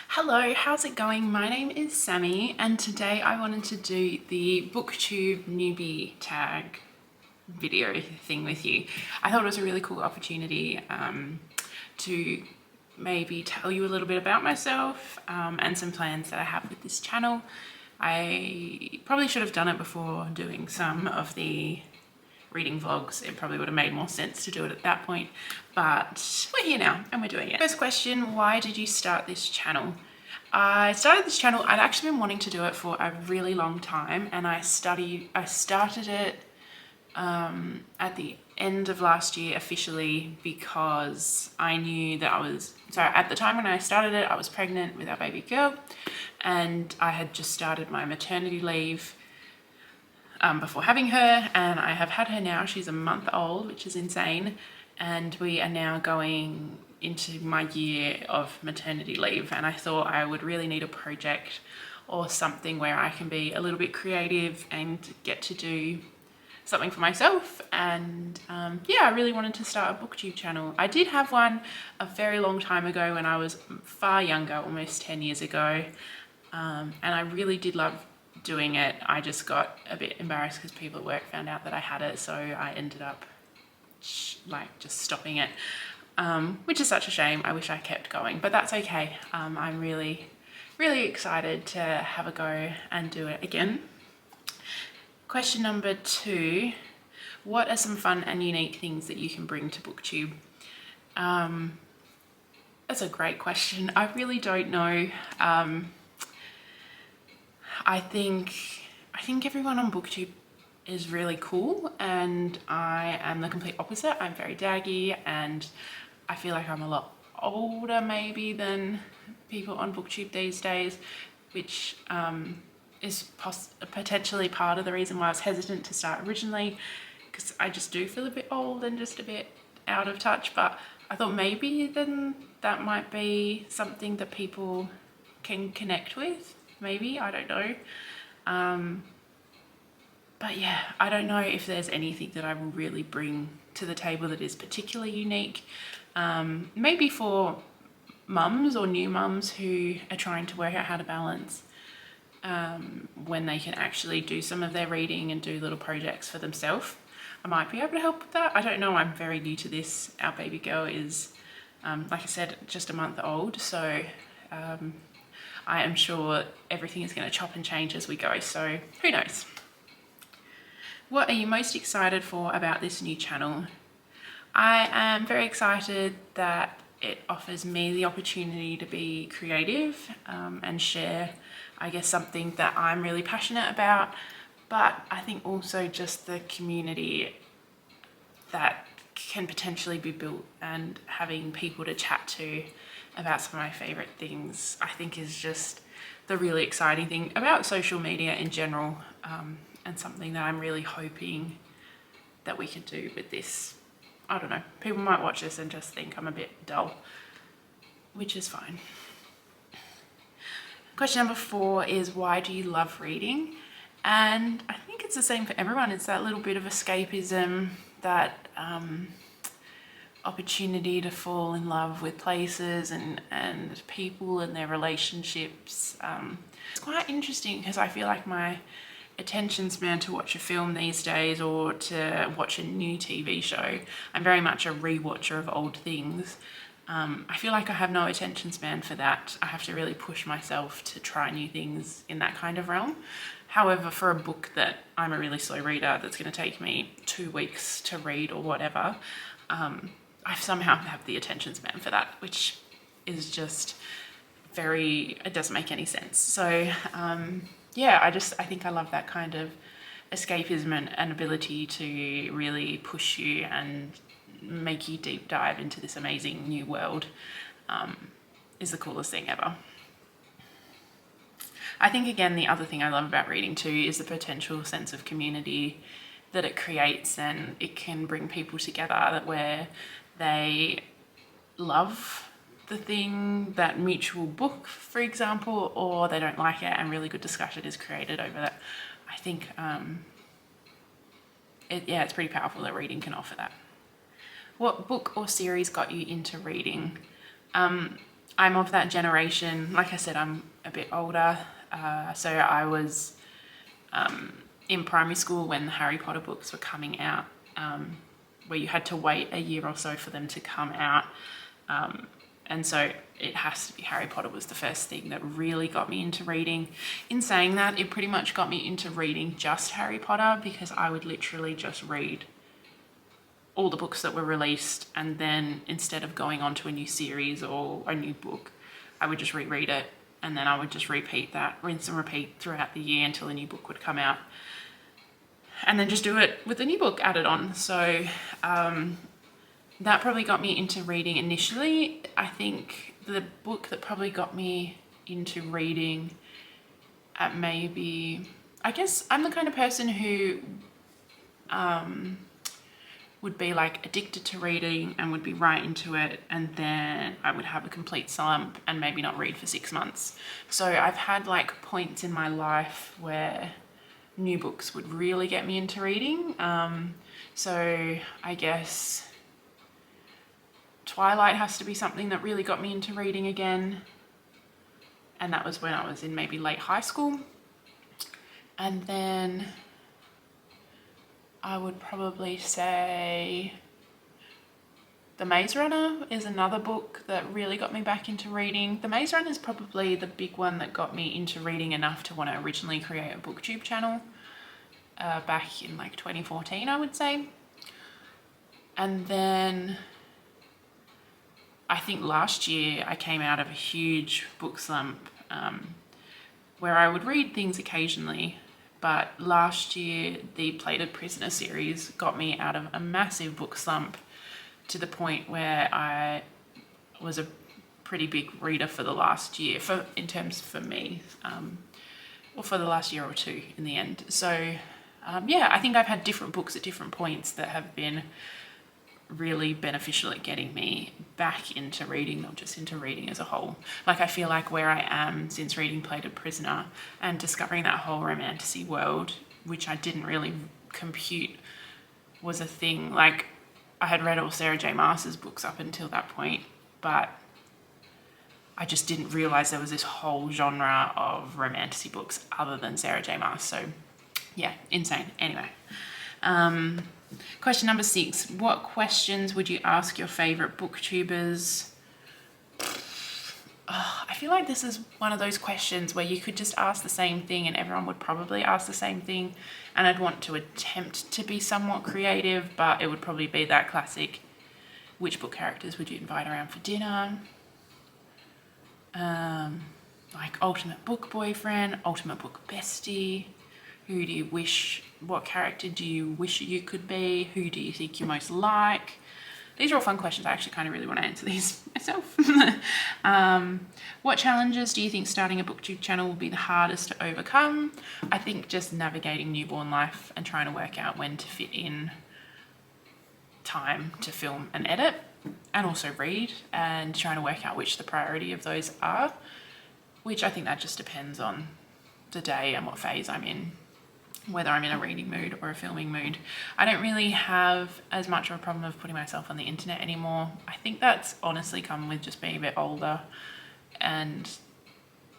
Hello, how's it going? My name is Sammy and today I wanted to do the booktube newbie tag video thing with you. I thought it was a really cool opportunity to maybe tell you a little bit about myself and some plans that I have with this channel. I probably should have done it before doing some of the reading vlogs. It probably would have made more sense to do it at that point, but we're here now and we're doing it. First question, why did you start this channel? I started this channel, I'd actually been wanting to do it for a really long time, and I started it at the end of last year officially because I knew that at the time when I started it, I was pregnant with our baby girl and I had just started my maternity leave before having her, and I have had her now. She's a month old, which is insane, and we are now going into my year of maternity leave, and I thought I would really need a project or something where I can be a little bit creative and get to do something for myself. And yeah, I really wanted to start a booktube channel. I did have one a very long time ago when I was far younger, almost 10 years ago, and I really did love doing it. I just got a bit embarrassed because people at work found out that I had it, so I ended up just stopping it, which is such a shame. I wish I kept going, but that's okay. I'm really excited to have a go and do it again. Question number 2, what are some fun and unique things that you can bring to booktube? That's a great question. I really don't know. I think everyone on booktube is really cool, and I am the complete opposite. I'm very daggy, and I feel like I'm a lot older maybe than people on booktube these days, which is potentially part of the reason why I was hesitant to start originally, because I just do feel a bit old and just a bit out of touch. But I thought maybe then that might be something that people can connect with. Maybe, I don't know. But yeah, I don't know if there's anything that I will really bring to the table that is particularly unique. Maybe for mums or new mums who are trying to work out how to balance when they can actually do some of their reading and do little projects for themselves. I might be able to help with that. I don't know, I'm very new to this. Our baby girl is, like I said, just a month old, so I am sure everything is going to chop and change as we go, so who knows. What are you most excited for about this new channel? I am very excited that it offers me the opportunity to be creative and share, I guess, something that I'm really passionate about, but I think also just the community that can potentially be built, and having people to chat to about some of my favorite things, I think is just the really exciting thing about social media in general, and something that I'm really hoping that we can do with this. I don't know, people might watch this and just think I'm a bit dull, which is fine. Question number 4 is, why do you love reading? And I think it's the same for everyone. It's that little bit of escapism, that opportunity to fall in love with places and people and their relationships. It's quite interesting because I feel like my attention span to watch a film these days, or to watch a new TV show, I'm very much a rewatcher of old things. I feel like I have no attention span for that. I have to really push myself to try new things in that kind of realm. However, for a book that I'm a really slow reader, that's going to take me 2 weeks to read or whatever, I somehow have the attention span for that, which is just it doesn't make any sense. So yeah, I think I love that kind of escapism and ability to really push you and make you deep dive into this amazing new world. Is the coolest thing ever. I think, again, the other thing I love about reading too is the potential sense of community that it creates, and it can bring people together where they love the thing, that mutual book, for example, or they don't like it, and really good discussion is created over that. I think it's pretty powerful that reading can offer that. What book or series got you into reading? I'm of that generation. Like I said, I'm a bit older. So I was in primary school when the Harry Potter books were coming out, where you had to wait a year or so for them to come out. And so it has to be Harry Potter was the first thing that really got me into reading. In saying that, it pretty much got me into reading just Harry Potter, because I would literally just read all the books that were released, and then instead of going on to a new series or a new book, I would just reread it, and then I would just repeat that, rinse and repeat throughout the year until a new book would come out, and then just do it with the new book added on. So that probably got me into reading initially. I think the book that probably got me into reading at maybe, I guess I'm the kind of person who would be like addicted to reading and would be right into it, and then I would have a complete slump and maybe not read for 6 months. So I've had like points in my life where new books would really get me into reading. So I guess Twilight has to be something that really got me into reading again, and that was when I was in maybe late high school. And then I would probably say The Maze Runner is another book that really got me back into reading. The Maze Runner is probably the big one that got me into reading enough to want to originally create a booktube channel back in like 2014, I would say. And then I think last year I came out of a huge book slump where I would read things occasionally. But last year, the Plated Prisoner series got me out of a massive book slump, to the point where I was a pretty big reader for the last year, for me, or for the last year or two in the end. So yeah, I think I've had different books at different points that have been really beneficial at getting me back into reading, not just into reading as a whole. Like, I feel like where I am since reading Plated Prisoner and discovering that whole romantasy world, which I didn't really compute was a thing. Like, I had read all Sarah J Maas's books up until that point, but I just didn't realize there was this whole genre of romantasy books other than Sarah J Maas. So yeah, insane. Anyway, question number 6. What questions would you ask your favorite booktubers? Oh, I feel like this is one of those questions where you could just ask the same thing and everyone would probably ask the same thing, and I'd want to attempt to be somewhat creative, but it would probably be that classic, which book characters would you invite around for dinner? Like ultimate book boyfriend, ultimate book bestie. Who do you wish, what character do you wish you could be? Who do you think you most like? These are all fun questions. I actually kind of really want to answer these myself. What challenges do you think starting a booktube channel will be the hardest to overcome? I think just navigating newborn life and trying to work out when to fit in time to film and edit, and also read, and trying to work out which the priority of those are, which I think that just depends on the day and what phase I'm in, whether I'm in a reading mood or a filming mood. I don't really have as much of a problem of putting myself on the internet anymore. I think that's honestly come with just being a bit older and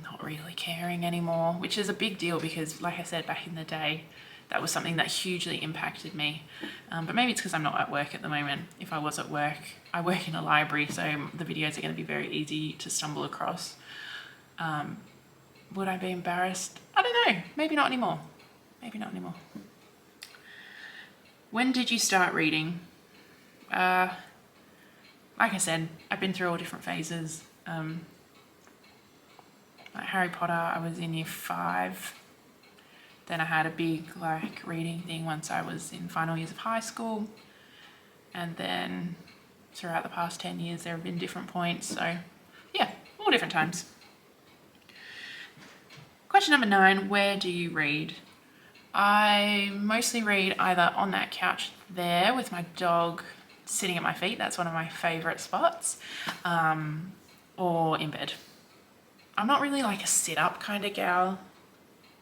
not really caring anymore, which is a big deal because, like I said, back in the day, that was something that hugely impacted me. But maybe it's because I'm not at work at the moment. If I was at work, I work in a library, so the videos are going to be very easy to stumble across. Would I be embarrassed? I don't know. Maybe not anymore. Maybe not anymore. When did you start reading? Like I said, I've been through all different phases. Like Harry Potter, I was in year 5. Then I had a big reading thing once I was in final years of high school. And then throughout the past 10 years, there have been different points. So yeah, all different times. Question number 9, where do you read? I mostly read either on that couch there with my dog sitting at my feet. That's one of my favourite spots. Or in bed. I'm not really like a sit-up kind of gal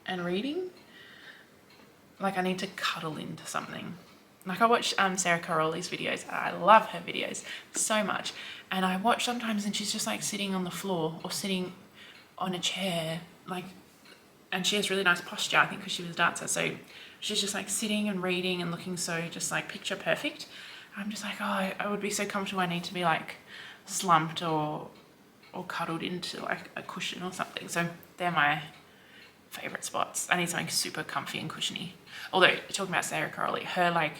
and reading. Like, I need to cuddle into something. Like I watch Sarah Caroli's videos, and I love her videos so much. And I watch sometimes and she's just like sitting on the floor or sitting on a chair, like, and she has really nice posture, I think because she was a dancer. So she's just like sitting and reading and looking so just like picture perfect. I'm just like, oh, I would be so comfortable. I need to be like slumped or cuddled into like a cushion or something. So they're my favorite spots. I need something super comfy and cushiony. Although talking about Sarah Caroli, her like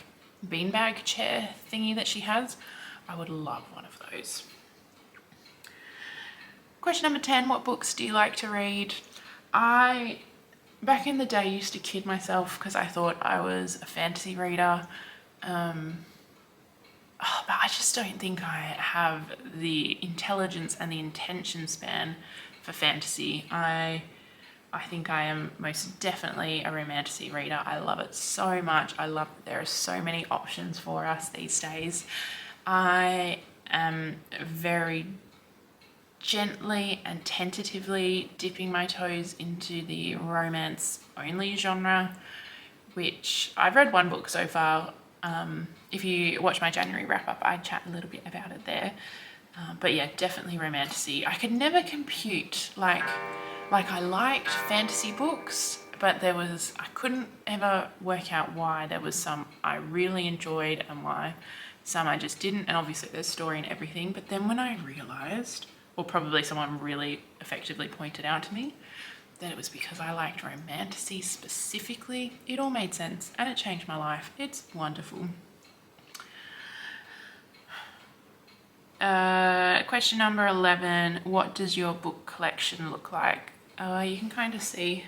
beanbag chair thingy that she has, I would love one of those. Question number 10, what books do you like to read? I, back in the day, used to kid myself because I thought I was a fantasy reader. But I just don't think I have the intelligence and the attention span for fantasy. I think I am most definitely a romantasy reader. I love it so much. I love that there are so many options for us these days. I am very gently and tentatively dipping my toes into the romance only genre, which I've read one book so far. If you watch my January wrap up, I chat a little bit about it there. But yeah, definitely romantasy. I could never compute, like I liked fantasy books, but I couldn't ever work out why. There was some I really enjoyed and why some I just didn't. And obviously there's story and everything. But then when I realized, or probably someone really effectively pointed out to me, that it was because I liked romantasy specifically, it all made sense and it changed my life. It's wonderful. Question number 11, what does your book collection look like? You can kind of see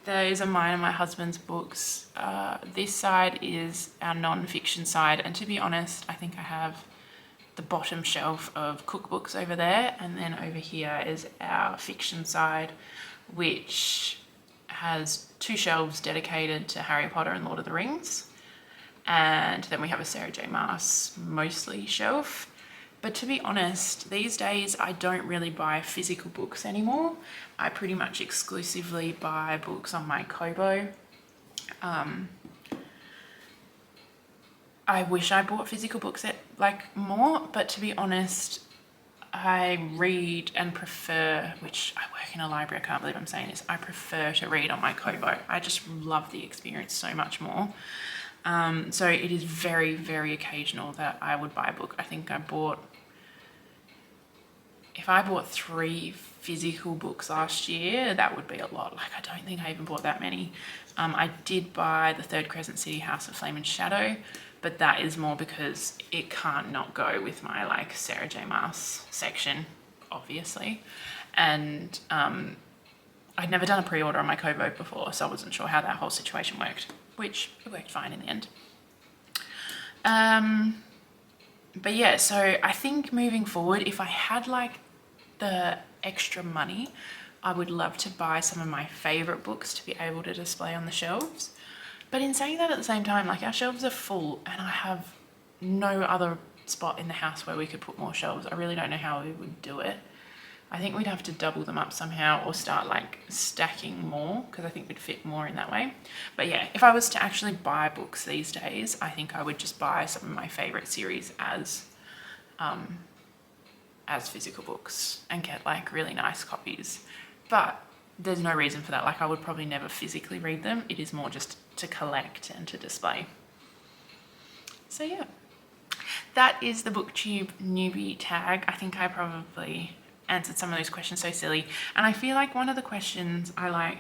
those are mine and my husband's books. This side is our non-fiction side, and to be honest, I think I have the bottom shelf of cookbooks over there, and then over here is our fiction side, which has 2 shelves dedicated to Harry Potter and Lord of the Rings, and then we have a Sarah J Maas mostly shelf. But to be honest, these days I don't really buy physical books anymore. I pretty much exclusively buy books on my Kobo. I wish I bought physical books more, but to be honest, I read and prefer, which I work in a library, I can't believe I'm saying this, I prefer to read on my Kobo. I just love the experience so much more. So it is very, very occasional that I would buy a book. I think if I bought 3 physical books last year, that would be a lot. Like, I don't think I even bought that many. I did buy the Third Crescent City House of Flame and Shadow, but that is more because it can't not go with my like Sarah J Maas section, obviously. And I'd never done a pre-order on my Kobo before, so I wasn't sure how that whole situation worked, which it worked fine in the end. But yeah, so I think moving forward, if I had like the extra money, I would love to buy some of my favorite books to be able to display on the shelves. But in saying that, at the same time, like, our shelves are full and I have no other spot in the house where we could put more shelves. I really don't know how we would do it. I think we'd have to double them up somehow or start like stacking more, because I think we'd fit more in that way. But yeah, if I was to actually buy books these days, I think I would just buy some of my favorite series as physical books and get like really nice copies. But there's no reason for that. Like, I would probably never physically read them. It is more just to collect and to display. So yeah, that is the booktube newbie tag. I think I probably answered some of those questions so silly, and I feel like one of the questions I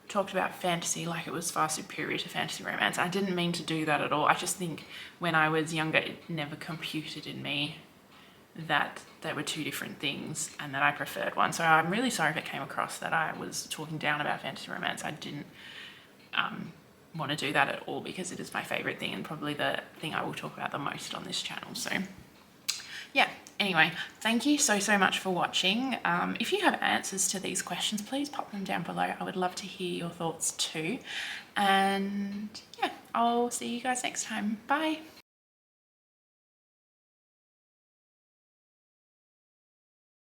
talked about fantasy like it was far superior to fantasy romance. I didn't mean to do that at all. I just think when I was younger it never computed in me that they were 2 different things and that I preferred one. So I'm really sorry if it came across that I was talking down about fantasy romance. I didn't want to do that at all, because it is my favorite thing and probably the thing I will talk about the most on this channel. So yeah, anyway, thank you so much for watching. If you have answers to these questions, please pop them down below. I would love to hear your thoughts too. And yeah, I'll see you guys next time. Bye.